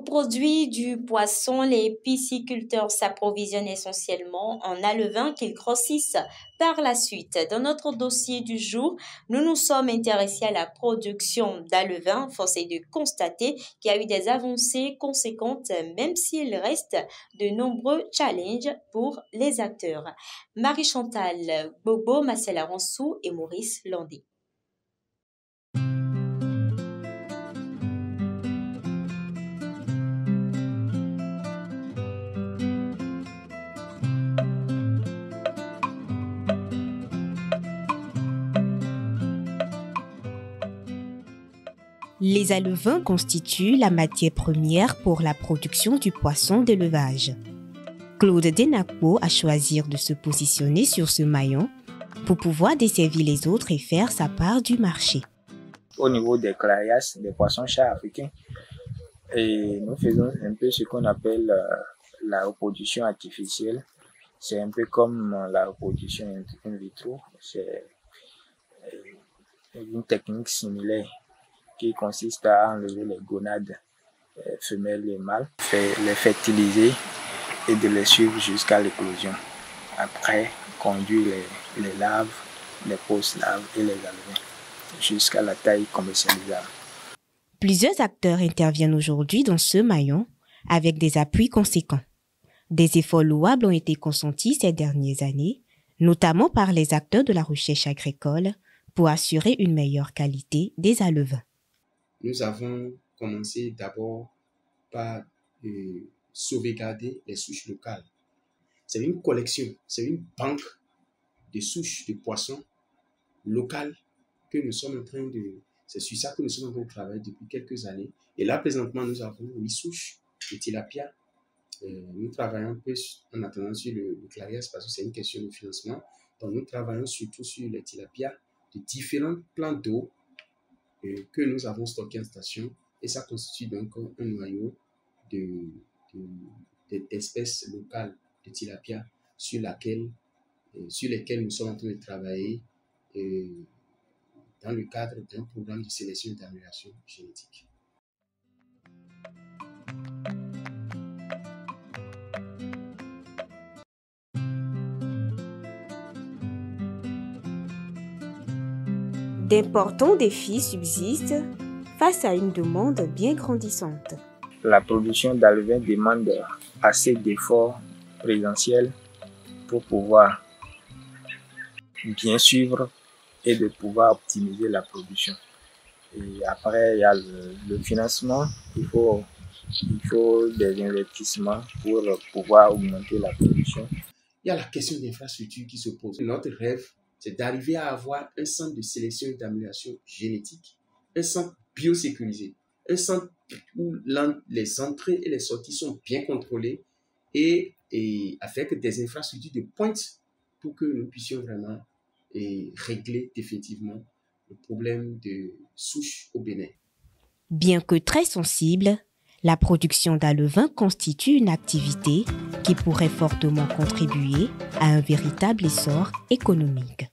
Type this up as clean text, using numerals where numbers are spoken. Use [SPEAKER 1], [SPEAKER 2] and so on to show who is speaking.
[SPEAKER 1] produit du poisson, les pisciculteurs s'approvisionnent essentiellement en alevins qu'ils grossissent par la suite. Dans notre dossier du jour, nous nous sommes intéressés à la production d'alevins. Force est de constater qu'il y a eu des avancées conséquentes, même s'il reste de nombreux challenges pour les acteurs. Marie-Chantal Bobo, Marcela Ransou et Maurice Landé.
[SPEAKER 2] Les alevins constituent la matière première pour la production du poisson d'élevage. Claude Denakpo a choisi de se positionner sur ce maillon pour pouvoir desservir les autres et faire sa part du marché.
[SPEAKER 3] Au niveau des clarias, des poissons-chats africains, et nous faisons un peu ce qu'on appelle la reproduction artificielle. C'est un peu comme la reproduction in vitro. C'est une technique similaire qui consiste à enlever les gonades femelles et mâles, les fertiliser et de les suivre jusqu'à l'éclosion. Après, conduire les larves, les post-larves et les alevins jusqu'à la taille commercialisable.
[SPEAKER 2] Plusieurs acteurs interviennent aujourd'hui dans ce maillon avec des appuis conséquents. Des efforts louables ont été consentis ces dernières années, notamment par les acteurs de la recherche agricole, pour assurer une meilleure qualité des alevins.
[SPEAKER 4] Nous avons commencé d'abord par sauvegarder les souches locales. C'est une collection, c'est une banque de souches de poissons locales que nous sommes en train de... C'est sur ça que nous sommes en train de travailler depuis quelques années. Et là, présentement, nous avons 8 souches de tilapia. Nous travaillons un peu en attendant sur le clarias parce que c'est une question de financement. Donc, nous travaillons surtout sur les tilapias de différents plans d'eau que nous avons stocké en station, et ça constitue donc un noyau d'espèces locales de tilapia sur lesquelles nous sommes en train de travailler dans le cadre d'un programme de sélection et d'amélioration génétique.
[SPEAKER 2] D'importants défis subsistent face à une demande bien grandissante.
[SPEAKER 3] La production d'alevins demande assez d'efforts présentiels pour pouvoir bien suivre et de pouvoir optimiser la production. Et après, il y a le financement. Il faut des investissements pour pouvoir augmenter la production.
[SPEAKER 4] Il y a la question d'infrastructure qui se pose. Notre rêve, c'est d'arriver à avoir un centre de sélection et d'amélioration génétique, un centre biosécurisé, un centre où les entrées et les sorties sont bien contrôlées et avec des infrastructures de pointe pour que nous puissions vraiment régler définitivement le problème de souches au Bénin.
[SPEAKER 2] Bien que très sensible, la production d'alevins constitue une activité qui pourrait fortement contribuer à un véritable essor économique.